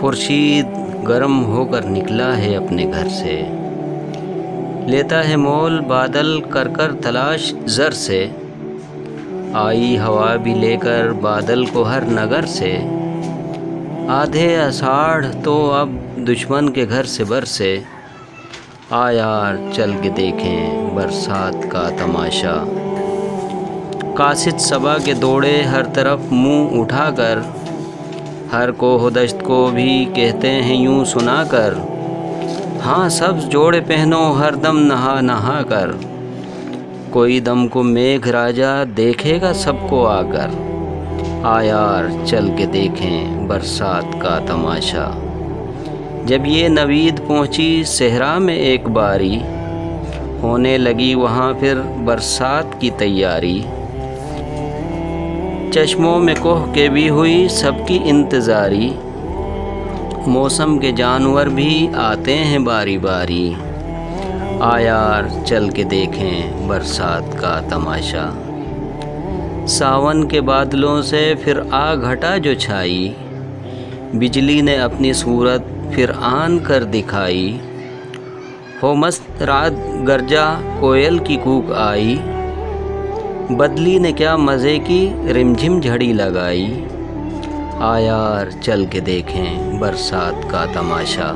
خورشید گرم ہو کر نکلا ہے اپنے گھر سے، لیتا ہے مول بادل کر کر تلاش زر سے۔ آئی ہوا بھی لے کر بادل کو ہر نگر سے، آدھے آষاڑھ تو اب دشمن کے گھر سے برسے۔ آ یار چل کے دیکھیں برسات کا تماشا، قاصد صبا کے دوڑے ہر طرف منہ اٹھا کر، ہر کوہ و دشت کو بھی کہتے ہیں یوں سنا کر، ہاں سبز جوڑے پہنو ہر دم نہا نہا کر، کوئی دم کو میگھ راجا دیکھے گا سب کو آ کر۔ آ یار چل کے دیکھیں برسات کا تماشا۔ جب یہ نوید پہنچی صحرا میں ایک باری، ہونے لگی وہاں پھر برسات کی تیاری۔ چشموں میں کوہ کے بھی ہوئی سب کی انتظاری، موسم کے جانور بھی آتے ہیں باری باری۔ آ یار چل کے دیکھیں برسات کا تماشا۔ ساون کے بادلوں سے پھر آ گھٹا جو چھائی، بجلی نے اپنی صورت پھر آن کر دکھائی۔ ہو مست رات گرجا کوئل کی کوک آئی، بدلی نے کیا مزے کی رمجھم جھڑی لگائی۔ آ یار چل کے دیکھیں برسات کا تماشا۔